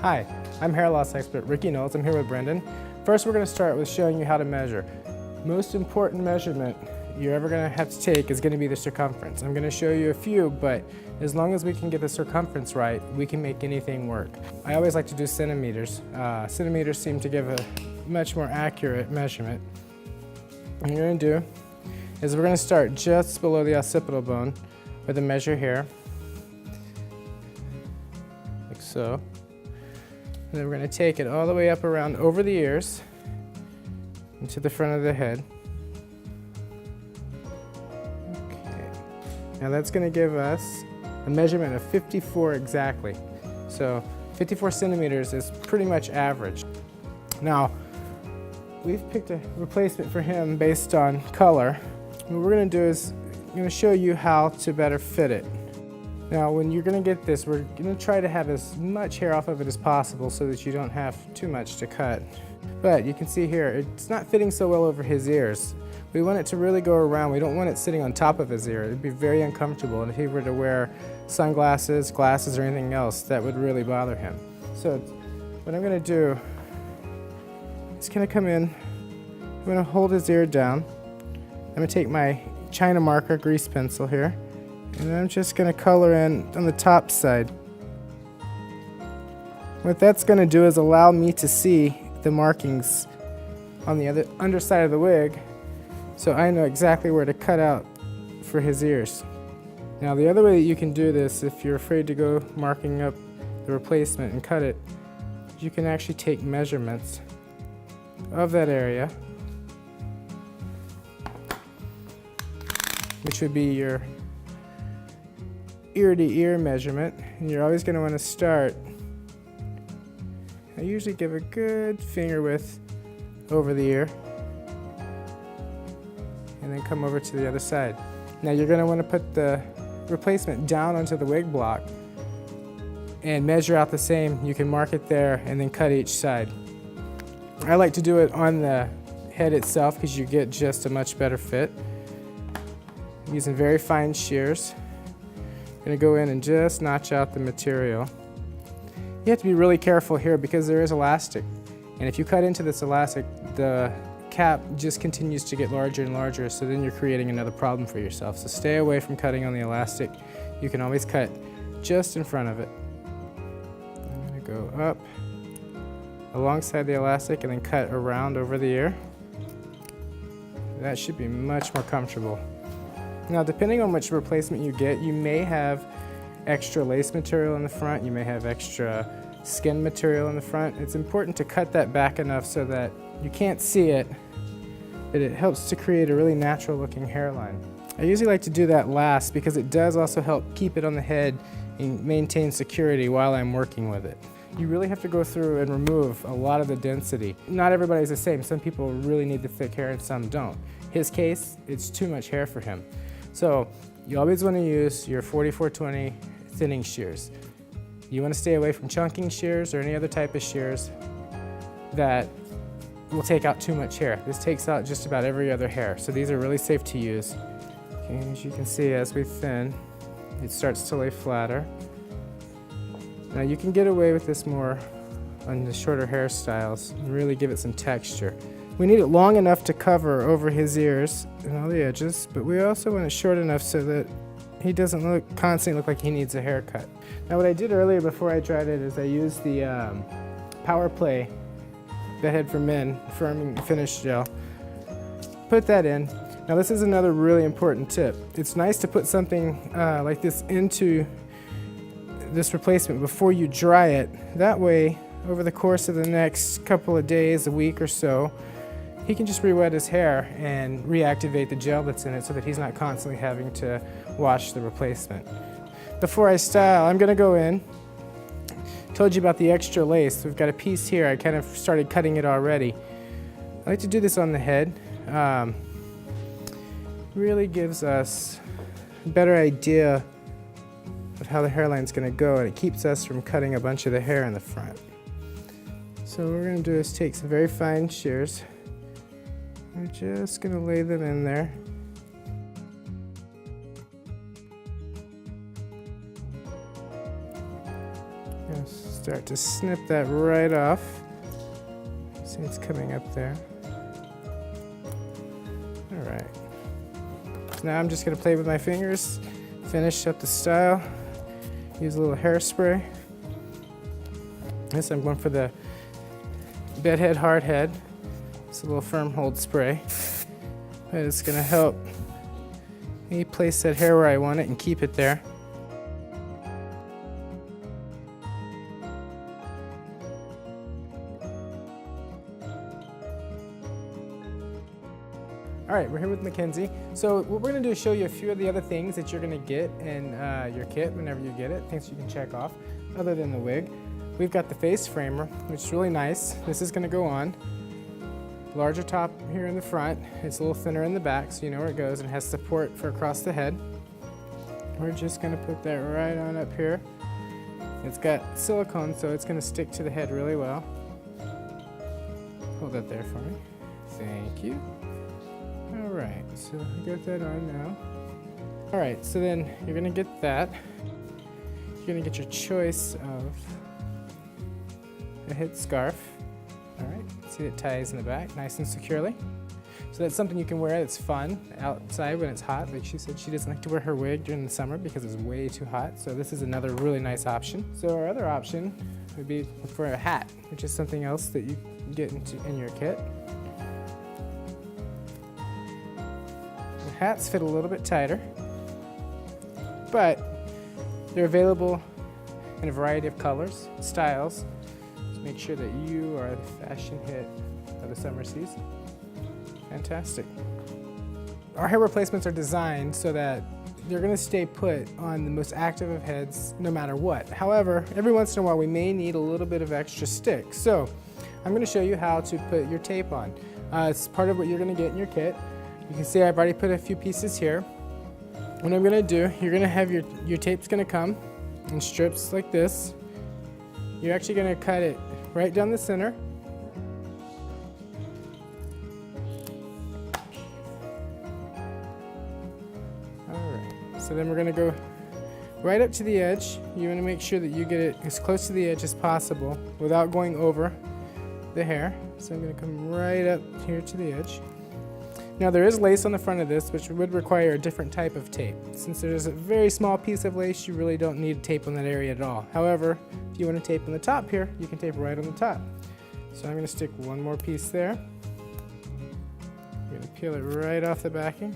Hi, I'm hair loss expert Ricky Knowles. I'm here with Brendan. First, we're going to start with showing you how to measure. Most important measurement you're ever going to have to take is going to be the circumference. I'm going to show you a few, but as long as we can get the circumference right, we can make anything work. I always like to do centimeters. Centimeters seem to give a much more accurate measurement. What you're going to do is we're going to start just below the occipital bone with a measure here, like so. And then we're going to take it all the way up around over the ears and to the front of the head. Okay. Now that's going to give us a measurement of 54 exactly. So 54 centimeters is pretty much average. Now, we've picked a replacement for him based on color. What we're going to do is I'm going to show you how to better fit it. Now, when you're going to get this, we're going to try to have as much hair off of it as possible so that you don't have too much to cut. But you can see here, it's not fitting so well over his ears. We want it to really go around. We don't want it sitting on top of his ear. It'd be very uncomfortable. And if he were to wear sunglasses, glasses, or anything else, that would really bother him. So what I'm going to do is going to come in. I'm going to hold his ear down. I'm going to take my China marker grease pencil here. And I'm just going to color in on the top side. What that's going to do is allow me to see the markings on the other underside of the wig, so I know exactly where to cut out for his ears. Now the other way that you can do this, if you're afraid to go marking up the replacement and cut it, you can actually take measurements of that area, which would be your ear-to-ear measurement, and you're always going to want to start. I usually give a good finger width over the ear and then come over to the other side. Now you're going to want to put the replacement down onto the wig block and measure out the same. You can mark it there and then cut each side. I like to do it on the head itself because you get just a much better fit. I'm using very fine shears. Going to go in and just notch out the material. You have to be really careful here because there is elastic, and if you cut into this elastic, the cap just continues to get larger and larger, so then you're creating another problem for yourself. So stay away from cutting on the elastic. You can always cut just in front of it. I'm going to go up alongside the elastic and then cut around over the ear. That should be much more comfortable. Now, depending on which replacement you get, you may have extra lace material in the front, you may have extra skin material in the front. It's important to cut that back enough so that you can't see it, but it helps to create a really natural looking hairline. I usually like to do that last because it does also help keep it on the head and maintain security while I'm working with it. You really have to go through and remove a lot of the density. Not everybody's the same. Some people really need the thick hair and some don't. His case, it's too much hair for him. So you always want to use your 4420 thinning shears. You want to stay away from chunking shears or any other type of shears that will take out too much hair. This takes out just about every other hair, so these are really safe to use. Okay, as you can see, as we thin, it starts to lay flatter. Now you can get away with this more on the shorter hairstyles and really give it some texture. We need it long enough to cover over his ears and all the edges, but we also want it short enough so that he doesn't constantly look like he needs a haircut. Now what I did earlier before I dried it is I used the Power Play Bedhead for Men Firming Finish Gel. Put that in. Now this is another really important tip. It's nice to put something like this into this replacement before you dry it. That way, over the course of the next couple of days, a week or so, he can just re-wet his hair and reactivate the gel that's in it so that he's not constantly having to wash the replacement. Before I style, I'm going to go in. Told you about the extra lace. We've got a piece here. I kind of started cutting it already. I like to do this on the head. Really gives us a better idea of how the hairline's going to go, and it keeps us from cutting a bunch of the hair in the front. So what we're going to do is take some very fine shears. We're just going to lay them in there. start to snip that right off. See, it's coming up there. All right. Now I'm just gonna play with my fingers, finish up the style, use a little hairspray. This I'm going for the bedhead hard head. It's a little firm hold spray. But it's gonna help me place that hair where I want it and keep it there. All right, we're here with Mackenzie. So what we're gonna do is show you a few of the other things that you're gonna get in your kit whenever you get it, things you can check off, other than the wig. We've got the face framer, which is really nice. This is gonna go on. Larger top here in the front. It's a little thinner in the back, so you know where it goes, and has support for across the head. We're just gonna put that right on up here. It's got silicone, so it's gonna stick to the head really well. Hold that there for me. Thank you. All right, so I got that on now. All right, so then you're gonna get that. You're gonna get your choice of a head scarf. All right, see it ties in the back nice and securely. So that's something you can wear that's fun outside when it's hot. Like she said, she doesn't like to wear her wig during the summer because it's way too hot. So this is another really nice option. So our other option would be for a hat, which is something else that you can get in your kit. The hats fit a little bit tighter, but they're available in a variety of colors, styles. Make sure that you are the fashion hit of the summer season. Fantastic. Our hair replacements are designed so that they're gonna stay put on the most active of heads no matter what. However, every once in a while we may need a little bit of extra stick. So I'm gonna show you how to put your tape on. It's part of what you're gonna get in your kit. You can see I've already put a few pieces here. What I'm gonna do, you're gonna have your tape's gonna come in strips like this. You're actually gonna cut it right down the center. All right, so then we're gonna go right up to the edge. You wanna make sure that you get it as close to the edge as possible without going over the hair. So I'm gonna come right up here to the edge. Now there is lace on the front of this, which would require a different type of tape. Since there's a very small piece of lace, you really don't need tape on that area at all. However, if you want to tape on the top here, you can tape right on the top. So I'm going to stick one more piece there. I'm going to peel it right off the backing.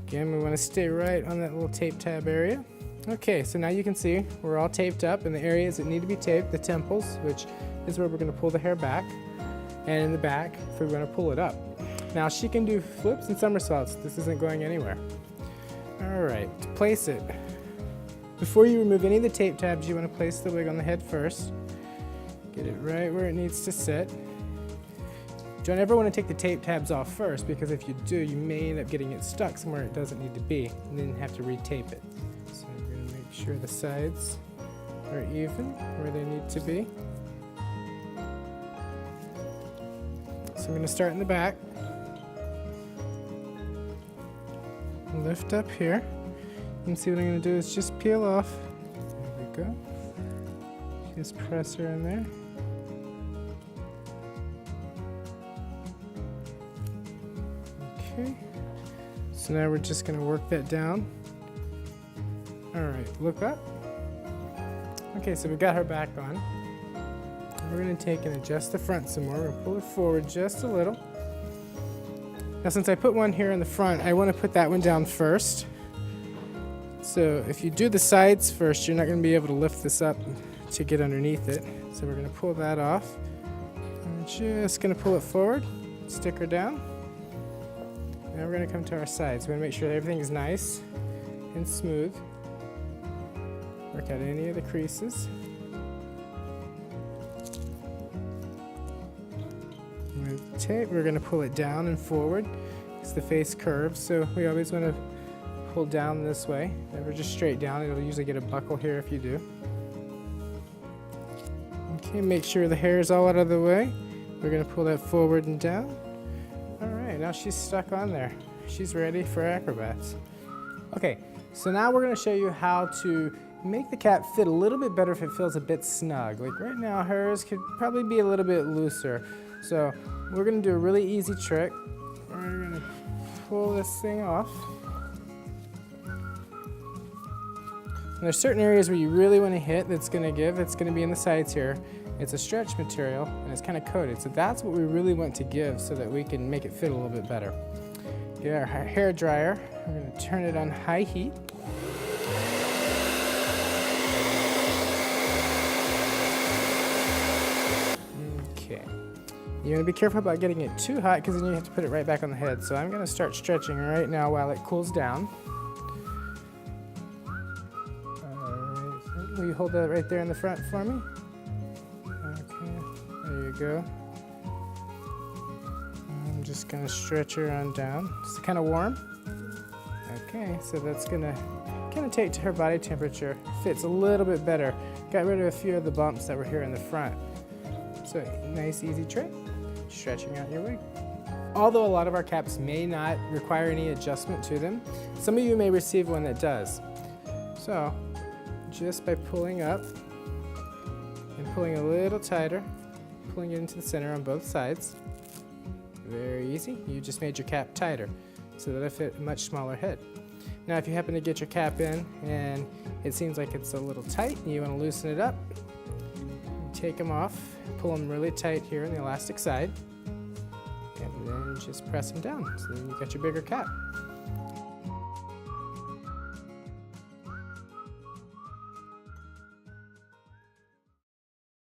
Again, we want to stay right on that little tape tab area. Okay, so now you can see we're all taped up in the areas that need to be taped, the temples, which is where we're going to pull the hair back, and in the back, if we're going to pull it up. Now she can do flips and somersaults. This isn't going anywhere. All right, to place it. Before you remove any of the tape tabs, you want to place the wig on the head first. Get it right where it needs to sit. Don't ever want to take the tape tabs off first, because if you do, you may end up getting it stuck somewhere it doesn't need to be, and then have to retape it. So I'm going to make sure the sides are even where they need to be. So I'm going to start in the back. Lift up here. You can see what I'm going to do is just peel off. There we go. Just press her in there. Okay. So now we're just going to work that down. All right, look up. Okay, so we got her back on. We're going to take and adjust the front some more. We're going to pull it forward just a little. Now since I put one here in the front, I want to put that one down first. So if you do the sides first, you're not going to be able to lift this up to get underneath it. So we're going to pull that off. I'm just going to pull it forward, stick her down. Now we're going to come to our sides. We're going to make sure that everything is nice and smooth. Work out any of the creases. With tape, we're going to pull it down and forward because the face curves, so we always want to pull down this way, never just straight down. It'll usually get a buckle here if you do. Okay, make sure the hair is all out of the way. We're going to pull that forward and down. All right, now she's stuck on there. She's ready for acrobats. Okay, so now we're going to show you how to make the cap fit a little bit better if it feels a bit snug. Like right now, hers could probably be a little bit looser. So we're gonna do a really easy trick. We're gonna pull this thing off. And there's certain areas where you really wanna hit that's gonna give. It's gonna be in the sides here. It's a stretch material and it's kind of coated. So that's what we really want to give so that we can make it fit a little bit better. Get our hair dryer. We're gonna turn it on high heat. Okay. You want to be careful about getting it too hot because then you have to put it right back on the head. So I'm going to start stretching right now while it cools down. Alright, will you hold that right there in the front for me? Okay, there you go. I'm just going to stretch her on down. It's kind of warm. Okay, so that's going to kind of take to her body temperature. Fits a little bit better. Got rid of a few of the bumps that were here in the front. So nice, easy trick. Stretching out your wig. Although a lot of our caps may not require any adjustment to them, some of you may receive one that does. So just by pulling up and pulling a little tighter, pulling it into the center on both sides, very easy. You just made your cap tighter so that it fit a much smaller head. Now if you happen to get your cap in and it seems like it's a little tight and you want to loosen it up, take them off, pull them really tight here on the elastic side, and then just press them down. So then you got your bigger cap.